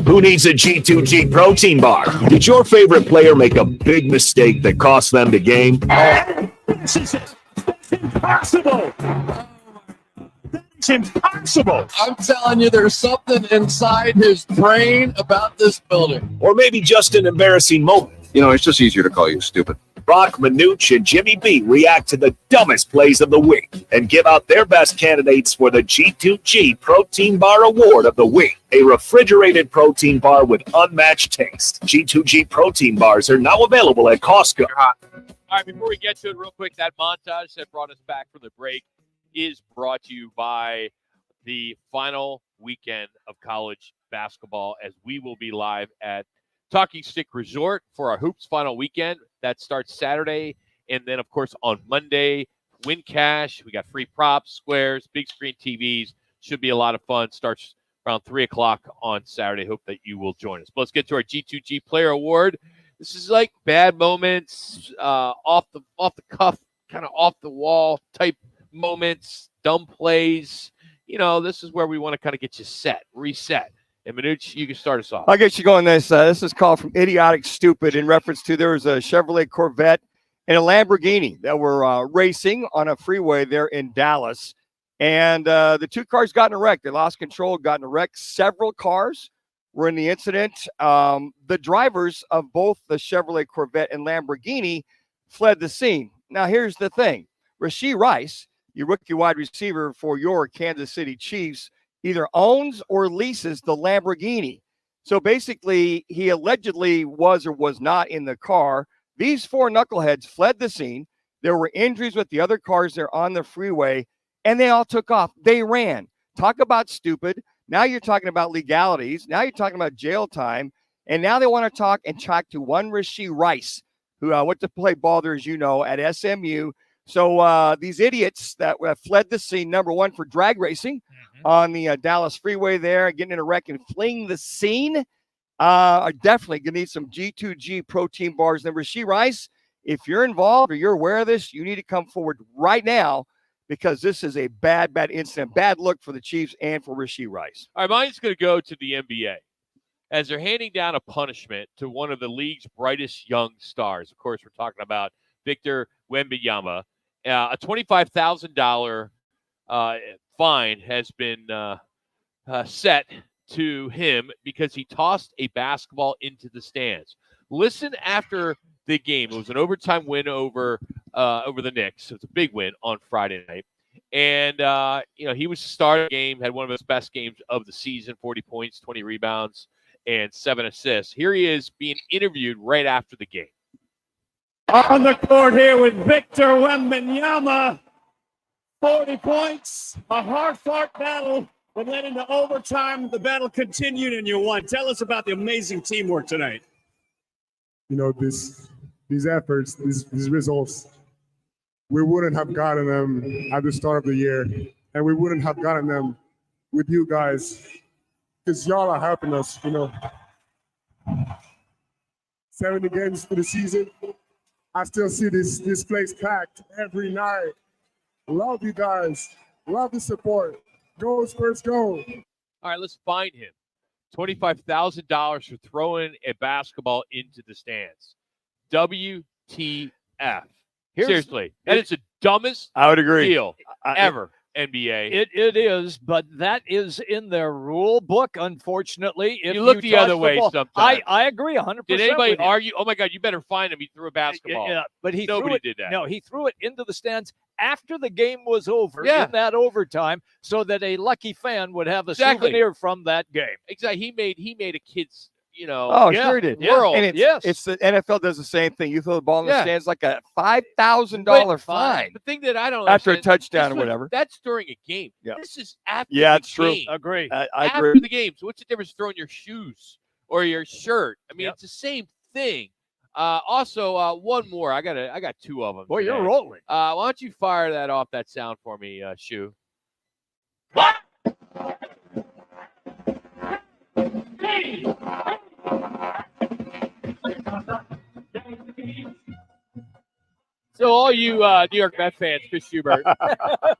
Who needs a G2G protein bar? Did your favorite player make a big mistake that cost them the game? This is impossible. It's impossible. I'm telling you, there's something inside his brain about this building. Or maybe just an embarrassing moment? You know, it's just easier to call you stupid. Brock Manuch and Jimmy B react to the dumbest plays of the week and give out their best candidates for the G2G Protein Bar Award of the Week, a refrigerated protein bar with unmatched taste. G2G protein bars are now available at Costco. All right, before we get to it real quick, that montage that brought us back from the break is brought to you by the final weekend of college basketball, as we will be live at Talking Stick Resort for our Hoops final weekend. That starts Saturday. And then, of course, on Monday, win cash. We got free props, squares, big screen TVs. Should be a lot of fun. Starts around 3 o'clock on Saturday. Hope that you will join us. But let's get to our G2G Player Award. This is like bad moments, off the cuff, kind of off the wall type moments, dumb plays. You know, this is where we want to kind of get you set, reset. And Manuch, you can start us off. I'll get you going this. This is called From Idiotic Stupid in reference to there was a Chevrolet Corvette and a Lamborghini that were racing on a freeway there in Dallas. And the two cars got in a wreck. They lost control, got in a wreck. Several cars were in the incident. The drivers of both the Chevrolet Corvette and Lamborghini fled the scene. Now, here's the thing. Rashee Rice, your rookie wide receiver for your Kansas City Chiefs, either owns or leases the Lamborghini. So basically, he allegedly was or was not in the car. These four knuckleheads fled the scene. There were injuries with the other cars there on the freeway, and they all took off. They ran. Talk about stupid. Now you're talking about legalities. Now you're talking about jail time. And now they want to talk and talk to one Rashee Rice, who went to play ball there, as you know, at SMU. So these idiots that fled the scene, number one, for drag racing on the Dallas freeway there, getting in a wreck and fleeing the scene, are definitely going to need some G2G protein bars. And Rashee Rice, if you're involved or you're aware of this, you need to come forward right now because this is a bad incident, bad look for the Chiefs and for Rashee Rice. All right, mine's going to go to the NBA as they're handing down a punishment to one of the league's brightest young stars. Of course, we're talking about Victor Wemby. A $25,000 fine has been set to him because he tossed a basketball into the stands. Listen after the game. It was an overtime win over the Knicks. It was a big win on Friday night. And, he was starting the game, had one of his best games of the season, 40 points, 20 rebounds, and 7 assists. Here he is being interviewed right after the game. On the court here with Victor Wembanyama. 40 points, a hard-fought battle that led into overtime. The battle continued and you won. Tell us about the amazing teamwork tonight. You know, these efforts, these results, we wouldn't have gotten them at the start of the year, and we wouldn't have gotten them with you guys because y'all are helping us, 70 games for the season. I still see this place packed every night. Love you guys. Love the support. Go Spurs, go. All right, let's find him. $25,000 for throwing a basketball into the stands. WTF. Seriously, that is the dumbest I would agree. deal ever. NBA. It is, but that is in their rule book, unfortunately. If you look the other way sometimes. I agree 100%. Did anybody argue, oh, my God, you better find him. He threw a basketball. Yeah, but nobody did that. No, he threw it into the stands after the game was over in that overtime so that a lucky fan would have a souvenir from that game. Exactly. He made a kid's, sure he did. World. And it's the NFL does the same thing. You throw the ball in the stands like a $5,000 fine. The thing that I don't after understand, a touchdown or whatever. That's during a game. Yeah. This is after it's the game. true. Agree. I after agree. the game. So what's the difference throwing your shoes or your shirt? I mean, it's the same thing. Also, one more. I got two of them. Boy, today. you're rolling. Why don't you fire that off that sound for me, Shu? So all you New York Mets fans, Chris Schubert,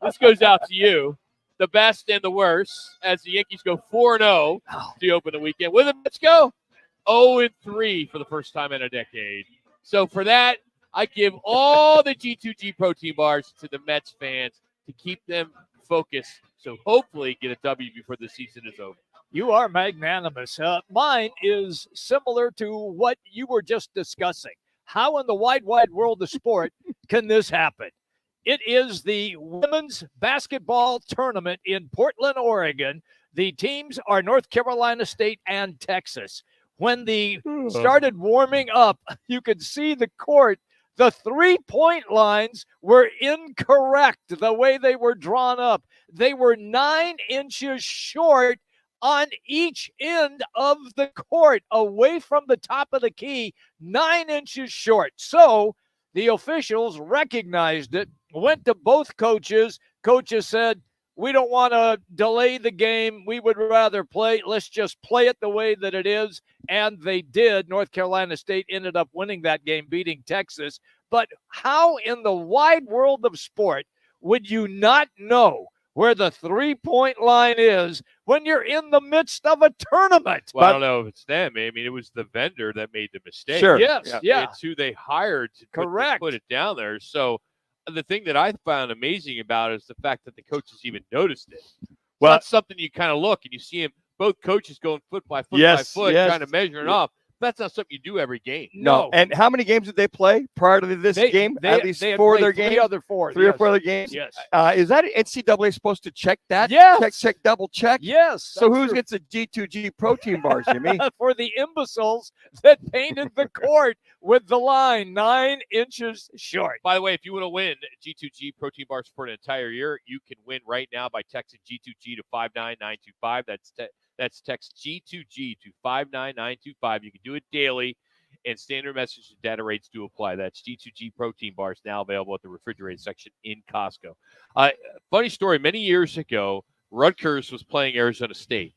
this goes out to you. the best and the worst as the Yankees go 4-0 to open the weekend. With them, let's go 0-3 for the first time in a decade. So for that, I give all the G2G protein bars to the Mets fans to keep them focused. So hopefully get a W before the season is over. You are magnanimous. Mine is similar to what you were just discussing. How in the wide world of sport can this happen? It is the women's basketball tournament in Portland, Oregon. The teams are North Carolina State and Texas. When they started warming up, you could see the court. The three-point lines were incorrect the way they were drawn up. They were 9 inches short on each end of the court, away from the top of the key, 9 inches short. So the officials recognized it, went to both coaches. Coaches said, we don't want to delay the game. We would rather play. Let's just play it the way that it is. And they did. North Carolina State ended up winning that game, beating Texas. But how in the wide world of sport would you not know where the three-point line is when you're in the midst of a tournament? Well, I don't know if it's them. I mean, it was the vendor that made the mistake. Sure. Yes, yeah. It's who they hired to Correct. put it down there. So the thing that I found amazing about it is the fact that the coaches even noticed it. Well, that's something you kind of look and you see him, both coaches going foot by foot by foot, trying to measure it off. That's not something you do every game. No. And how many games did they play prior to this game? At least 4 of their games? 3 other 4. Three or 4 other games? Yes. Is that NCAA supposed to check that? Yes. Check, double check? Yes. So who gets a G2G protein bar, Jimmy? For the imbeciles that painted the court with the line 9 inches short. By the way, if you want to win G2G protein bars for an entire year, you can win right now by texting G2G to 59925. That's text G2G to 59925. You can do it daily, and standard message and data rates do apply. That's G2G protein bars now available at the refrigerated section in Costco. Funny story, many years ago, Rutgers was playing Arizona State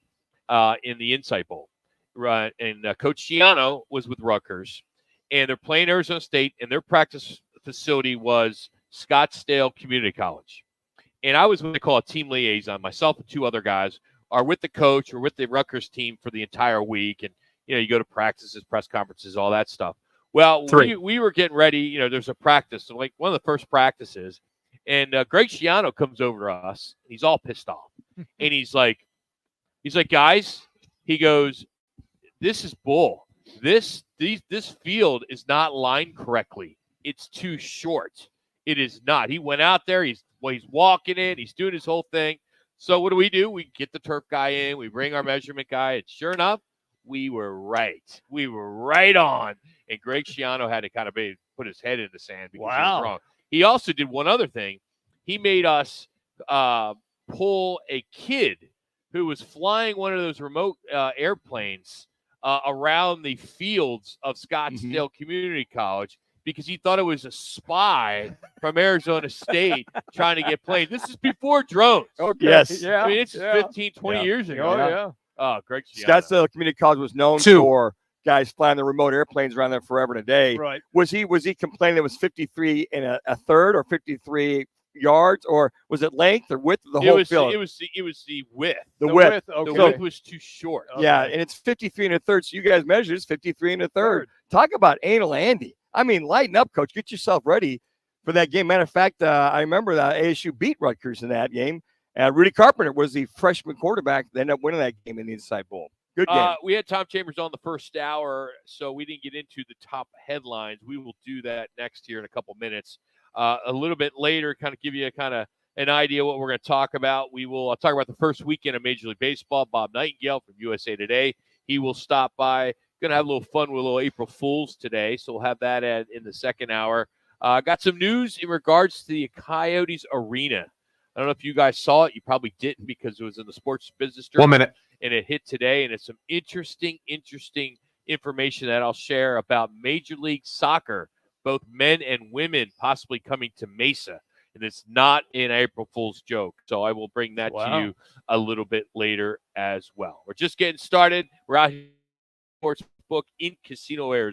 in the Insight Bowl. Right, and Coach Giano was with Rutgers, and they're playing Arizona State, and their practice facility was Scottsdale Community College. And I was what they call a team liaison. Myself and 2 other guys are with the coach or with the Rutgers team for the entire week. And, you go to practices, press conferences, all that stuff. Well, we were getting ready. There's a practice, so like one of the first practices. And Greg Schiano comes over to us. He's all pissed off. And he's like, guys, he goes, this is bull. This field is not lined correctly. It's too short. It is not. He went out there. He's walking in. He's doing his whole thing. So what do? We get the turf guy in. We bring our measurement guy. And sure enough, we were right. We were right on. And Greg Schiano had to kind of put his head in the sand because he was wrong. He also did one other thing. He made us pull a kid who was flying one of those remote airplanes around the fields of Scottsdale Community College because he thought it was a spy from Arizona State trying to get planes. This is before drones. Okay. Yes. Yeah. I mean, it's 15, 20 years ago. Oh, yeah. Oh, Greg Schiano. Scottsdale Community College was known for guys flying the remote airplanes around there forever and a day. Right. Was he complaining it was 53 and a third or 53 yards, or was it length or width of the whole field? It was the width. The width. Okay. The width was too short. Okay. Yeah, and it's 53 and a third. So you guys measured it's 53 and a third. Talk about anal Andy. I mean, lighten up, coach. Get yourself ready for that game. Matter of fact, I remember that ASU beat Rutgers in that game. Rudy Carpenter was the freshman quarterback that ended up winning that game in the Inside Bowl. Good game. We had Tom Chambers on the first hour, so we didn't get into the top headlines. We will do that next here in a couple minutes. A little bit later, kind of give you an idea what we're going to talk about. We will talk about the first weekend of Major League Baseball. Bob Nightingale from USA Today. He will stop by. Going to have a little fun with a little April Fools today, so we'll have that in the second hour. Got some news in regards to the Coyotes Arena. I don't know if you guys saw it. You probably didn't because it was in the Sports Business Journal. 1 minute. And it hit today, and it's some interesting information that I'll share about Major League Soccer, both men and women possibly coming to Mesa. And it's not an April Fool's joke. So I will bring that to you a little bit later as well. We're just getting started. We're out here Sportsbook in Casino, Arizona.